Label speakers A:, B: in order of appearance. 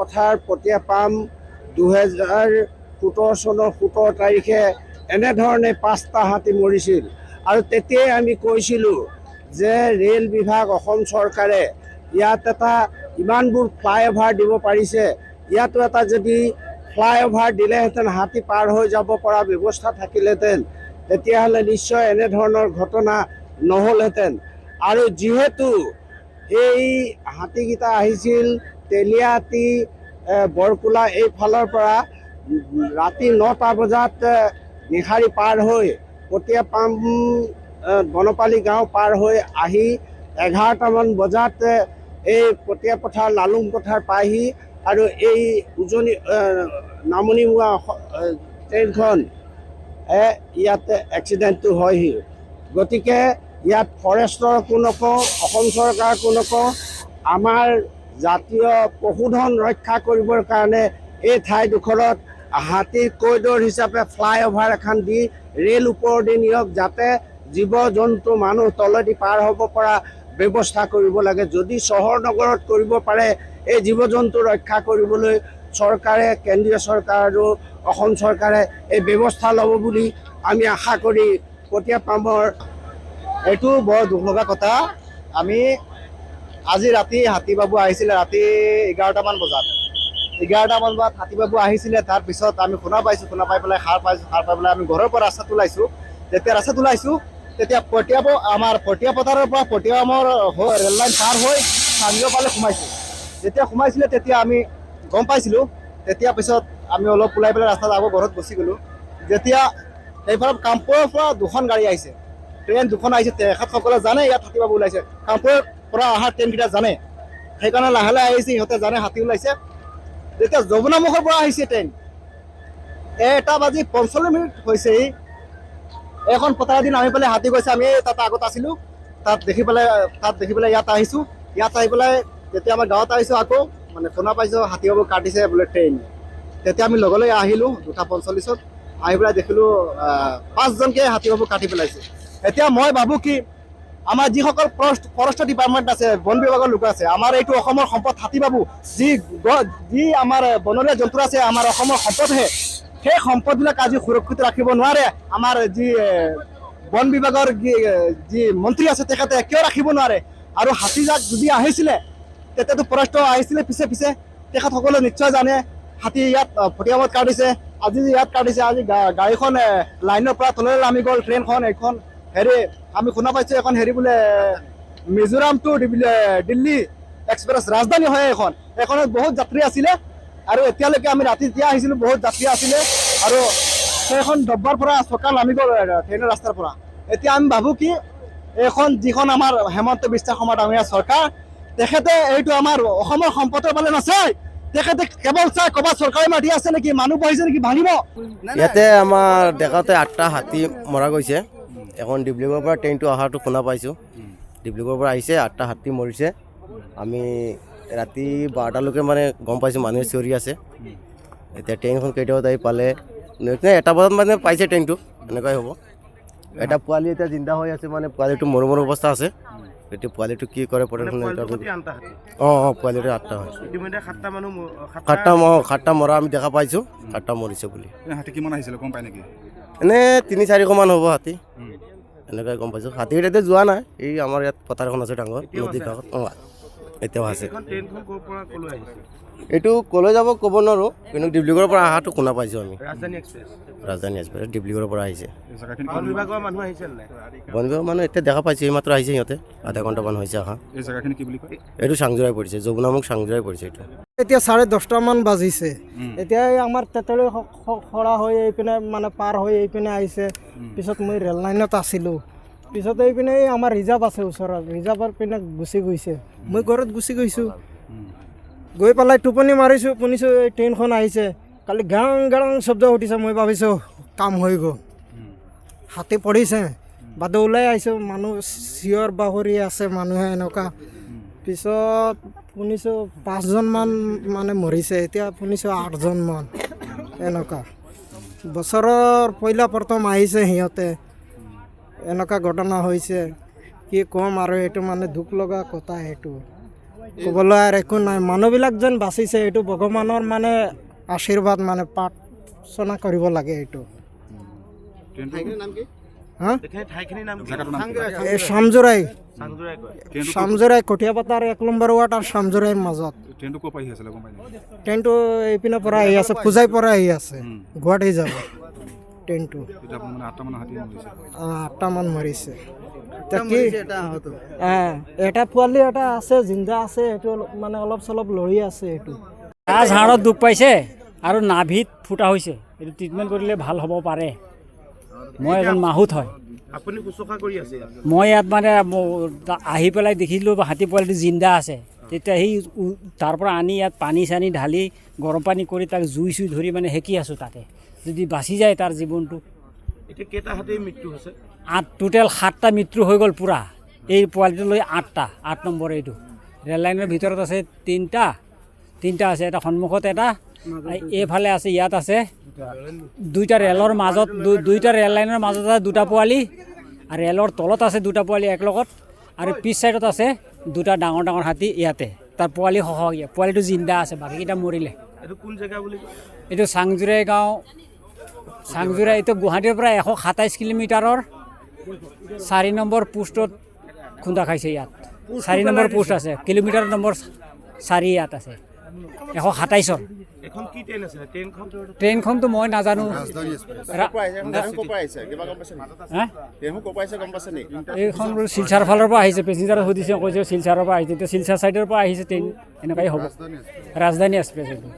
A: পথাৰ পটিয়াপাম 2017 চনৰ 17 তাৰিখে এনেধৰণে 5টা হাতী মৰিছিল আৰু তেতিয়াই আমি কৈছিলোঁ যে ৰেল বিভাগ অসম চৰকাৰে ইয়াত এটা ইমানবোৰ ফ্লাইঅভাৰ দিব পাৰিছে, ইয়াতো এটা যদি ফ্লাইঅভাৰ দিলেহেঁতেন হাতী পাৰ হৈ যাব পৰা ব্যৱস্থা থাকিলেহেঁতেন তেতিয়াহ'লে নিশ্চয় এনেধৰণৰ ঘটনা নহ'লহেঁতেন। আৰু যিহেতু এই হাতীকেইটা আহিছিল তেলিয়াতি বৰকোলা এইফালৰ পৰা ৰাতি 9টা বজাত নিশাৰী পাৰ হৈ পটিয়াপাম বনপালী গাঁও পাৰ হৈ আহি 11টামান বজাত এই পটিয়া পথাৰ লালুং পথাৰ পায়হি আৰু এই উজনি নামনিমুৱা ট্ৰেইনখন ইয়াতে এক্সিডেণ্টটো হয়হি। গতিকে ইয়াত ফৰেষ্টৰকো নকওঁ, অসম চৰকাৰকো নকওঁ, আমাৰ জাতীয় পশুধন ৰক্ষা কৰিবৰ কাৰণে এই ঠাইডোখৰত হাতীৰ কৰিডৰ হিচাপে ফ্লাইঅভাৰ এখন দি ৰেল ওপৰেদি নিয়ক, যাতে জীৱ জন্তু মানুহ তলেদি পাৰ হ'ব পৰা ব্যৱস্থা কৰিব লাগে। যদি চহৰ নগৰত কৰিব পাৰে এই জীৱ জন্তু ৰক্ষা কৰিবলৈ চৰকাৰে, কেন্দ্ৰীয় চৰকাৰ আৰু অসম চৰকাৰে এই ব্যৱস্থা ল'ব বুলি আমি আশা কৰি পটিয়াপামৰ
B: এইটো বৰ দুখ লগা কথা। আমি আজি ৰাতি হাতীবাবু আহিছিলে ৰাতি 11টামান বজাত হাতীবাবু আহিছিলে। তাৰপিছত আমি শুনা পাই পেলাই সাৰ পাই পেলাই আমি ঘৰৰ পৰা ৰাস্তাত ওলাইছোঁ। যেতিয়া ৰাস্তাত ওলাইছোঁ তেতিয়া আমাৰ পটিয়া পথাৰৰ পৰা পটিয়াপামৰ ৰেল লাইন পাৰ হৈ স্থানীয় পালে সোমাইছোঁ। যেতিয়া সোমাইছিলে তেতিয়া আমি গম পাইছিলোঁ। তেতিয়া পিছত আমি অলপ ওলাই পেলাই ৰাস্তাত আকৌ ঘৰত গুচি গ'লোঁ। যেতিয়া সেইফালে কামপুৰৰ পৰা 2খন গাড়ী আহিছে, ট্ৰেইন 2খন আহিছে। তেখেতসকলে জানে ইয়াত হাতীবাবু ওলাইছে, কামপুৰৰ পৰা অহা ট্ৰেইনকেইটা জানে, সেইকাৰণে লাহে লাহে আহিছে। সিহঁতে জানে হাতী ওলাইছে। যেতিয়া যমুনামুখৰ পৰা আহিছে ট্ৰেইন 1:45 হৈছেহি, এখন পথাৰেদি নামি পেলাই হাতী গৈছে। আমি তাত আগত আছিলোঁ, তাত দেখি পেলাই ইয়াত আহিছোঁ। ইয়াত আহি পেলাই যেতিয়া আমাৰ গাঁৱত আহিছোঁ আকৌ মানে শুনা পাইছোঁ হাতীবাবু কাটিছে বোলে ট্ৰেইন। তেতিয়া আমি লগে লগে আহিলোঁ 2:45 আহি পেলাই দেখিলোঁ 5জনকে হাতীবাবু কাটি পেলাইছে। এতিয়া মই ভাবোঁ কি আমাৰ যিসকল ফৰেষ্ট ডিপাৰ্টমেণ্ট আছে, বন বিভাগৰ লোক আছে, আমাৰ এইটো অসমৰ সম্পদ হাতীবাবু, যি আমাৰ বনৰীয়া জন্তু আছে আমাৰ অসমৰ সম্পদহে। সেই সম্পদবিলাক আজি সুৰক্ষিত ৰাখিব নোৱাৰে আমাৰ যি বন বিভাগৰ যি মন্ত্ৰী আছে তেখেতে কিয় ৰাখিব নোৱাৰে? আৰু হাতীজাক যদি আহিছিলে তেতিয়াতো ফৰেষ্ট আহিছিলে পিছে পিছে। তেখেতসকলে নিশ্চয় জানে হাতী ইয়াত পটিয়াপামত কাটিছে, আজি ইয়াত কাটিছে। আজি গাড়ীখন লাইনৰ পৰা তললৈ নামি গ'ল। ট্ৰেইনখন এইখন আমি শুনা পাইছোঁ এখন বোলে মিজোৰাম টু দিল্লী এক্সপ্ৰেছ ৰাজধানী হয় এইখনত বহুত যাত্ৰী আছিলে। আৰু এতিয়ালৈকে আমি ৰাতি যেতিয়া আহিছিলোঁ বহুত যাত্ৰী আছিলে আৰু সেইখন ডব্বাৰ পৰা চকা নামি গ'ল ট্ৰেইনৰ ৰাস্তাৰ পৰা। এতিয়া আমি ভাবোঁ কি যিখন আমাৰ হেমন্ত বিশ্ব শৰ্মা ডাঙৰীয়া চৰকাৰ, তেখেতে এইটো আমাৰ অসমৰ সম্পদৰ ফালে নাচায়, তেখেতে কেৱল চাই ক'ৰবাত চৰকাৰী মাটি আছে নেকি, মানুহ বহিছে নেকি ভাঙিব।
C: ইয়াতে আমাৰ দেখাতে 8টা হাতী মৰা গৈছে। এখন ডিব্ৰুগড়ৰ পৰা ট্ৰেইনটো অহাটো শুনা পাইছোঁ। ডিব্ৰুগড়ৰ পৰা আহিছে, 8টা হাতী মৰিছে। আমি ৰাতি 12টালৈকে মানে গম পাইছোঁ মানুহে চিঞৰি আছে। এতিয়া ট্ৰেইনখন কেতিয়া আহি পালে 1টা বজাত মানে পাইছে ট্ৰেইনটো, এনেকুৱাই হ'ব। এটা পোৱালি এতিয়া জিন্দা হৈ আছে, মানে পোৱালিটো মৰো মৰো অৱস্থা আছে। এতিয়া পোৱালিটো কি কৰে প্ৰদৰ্শন পোৱালিটো 8টা হয়। 7টা মৰা আমি দেখা পাইছোঁ, 7টা মৰিছে বুলি।
D: হাতী কিমান আহিছিলে গম পাই নেকি?
C: এনেই 3-4শ মান হ'ব হাতী, এনেকুৱাই গম পাইছোঁ। হাতীৰ এতিয়া যোৱা নাই, এই আমাৰ ইয়াত পথাৰখন আছে ডাঙৰ নদীৰ কাষত। এতিয়াও আছে। এইটো ক'লৈ যাব ক'ব নোৱাৰোঁ, কিন্তু ডিব্ৰুগড়ৰ পৰা অহাটো শুনা পাইছোঁ আমি। ৰাজধানী এক্সপ্ৰেছ ডিব্ৰুগড়ৰ পৰা আহিছে। বন বিভাগৰ মানুহ এতিয়া দেখা পাইছোঁ, এইমাত্ৰ আহিছে সিহঁতে, আধা ঘণ্টামান হৈছে অহা। এইটো চাংজোৰাই পৰিছে, যমুনামুখ চাংজোৰাই পৰিছে এইটো।
E: এতিয়া 10:30মান বাজিছে। এতিয়া আমাৰ তেতলী খৰা হৈ এইপিনে মানে পাৰ হৈ এইপিনে আহিছে। পিছত মই ৰেল লাইনত আছিলোঁ। পিছত এইপিনে আমাৰ ৰিজাৰ্ভ আছে ওচৰত, ৰিজাৰ্ভৰ পিনে গুচি গৈছে। মই ঘৰত গুচি গৈছোঁ, গৈ পেলাই টোপনি মাৰিছোঁ, শুনিছোঁ এই ট্ৰেইনখন আহিছে। কালি গাং গাং শব্দ উঠিছে, মই ভাবিছোঁ কাম হৈ গ'ল, হাতী পৰিছে। বাদে ওলাই আহিছোঁ, মানুহ চিঞৰ বাহৰি আছে মানুহে এনেকুৱা। পিছত শুনিছোঁ 5জনমান মানে মৰিছে, এতিয়া শুনিছোঁ 8জনমান এনেকুৱা। বছৰৰ প্ৰথম আহিছে সিহঁতে, এনেকুৱা ঘটনা হৈছে। কি ক'ম আৰু, এইটো মানে দুখ লগা কথা। সেইটো ক'বলৈ আৰু একো নাই মানুহবিলাক যেন বাচিছে এইটো ভগৱানৰ মানে আশীৰ্বাদ মানে প্ৰাৰ্থনা কৰিব লাগে এইটো
D: ট্ৰেইনটোৰ
B: নাম কি
E: হা
D: জেগাটোৰ নাম কি?
E: এই চামজোৰাই
D: ট্ৰেইনটো
E: চামজোৰাই কঠীয়াপাতাৰ 1 নম্বৰ ৱাৰ্ড আৰু চামজোৰাইৰ মাজত
D: ট্ৰেইনটো ক'ৰ পৰা আহি আছিলে গম পাই নেকি?
E: ট্ৰেইনটো এইপিনৰ পৰা আহি আছে পূজাইৰ পৰা আহি আছে গুৱাহাটী যাব ট্ৰেইনটো
D: এতিয়া আপোনাৰ মানে 8টা মান হাতী মৰিছে
E: 8টামান মৰিছে এতিয়া কি এটা পোৱালি এটা আছে জিন্দা আছে এইটো মানে অলপ চলপ লৰি আছে এইটো
F: ৰাজহাড়ত দুখ পাইছে আৰু নাভিত ফুটা হৈছে এইটো ট্ৰিটমেণ্ট কৰিলে ভাল হ'ব পাৰে মই এজন মাহুত হয়
A: আপুনি শুশ্ৰূষা কৰি আছে
F: মই ইয়াত মানে আহি পেলাই দেখিলোঁ হাতী পোৱালিটো জিন্দা আছে তেতিয়া সেই তাৰ পৰা আনি ইয়াত পানী চানী ঢালি গৰম পানী কৰি তাক জুই চুই ধৰি মানে সেকি আছোঁ তাতে যদি বাচি যায় তাৰ জীৱনটো
A: এতিয়া কেইটা হাতীৰ মৃত্যু হৈছে
F: টোটেল 7টা মৃত্যু হৈ গ'ল পূৰা এই পোৱালিটো লৈ 8টা 8 নম্বৰ এইটো ৰেল লাইনৰ ভিতৰত আছে 3টা আছে এটা সন্মুখত এটা এইফালে আছে ইয়াত আছে 2টা ৰেলৰ মাজত 2টা ৰেল লাইনৰ মাজত আছে 2টা পোৱালি আৰু ৰেলৰ তলত আছে 2টা পোৱালি একলগত আৰু পিছ চাইডত আছে 2টা ডাঙৰ ডাঙৰ হাতী ইয়াতে তাৰ পোৱালি সহকীয়া পোৱালিটো জিন্দা আছে বাকীকেইটা মৰিলে
A: এইটো কোন জেগা বুলি
F: এইটো চাংজোৰাই গাঁও চাংজোৰাই এইটো গুৱাহাটীৰ পৰা 127 কিলোমিটাৰৰ 4 নম্বৰ পোষ্টত খুন্দা খাইছে ইয়াত 4 নম্বৰ পোষ্ট আছে কিলোমিটাৰ নম্বৰ 4 ইয়াত আছে 127ৰ
A: এখন কি ট্ৰেইন আছিলে
F: ট্ৰেইনখনতো মই নাজানো এইখন শিলচাৰ ফালৰ পৰা আহিছে পেচেঞ্জাৰে সুধিছে কৈছে শিলচাৰৰ পৰা আহিছে এতিয়া শিলচাৰ ছাইডৰ পৰা আহিছে ট্ৰেইন এনেকুৱাই হ'ব ৰাজধানী এক্সপ্ৰেছ এইটো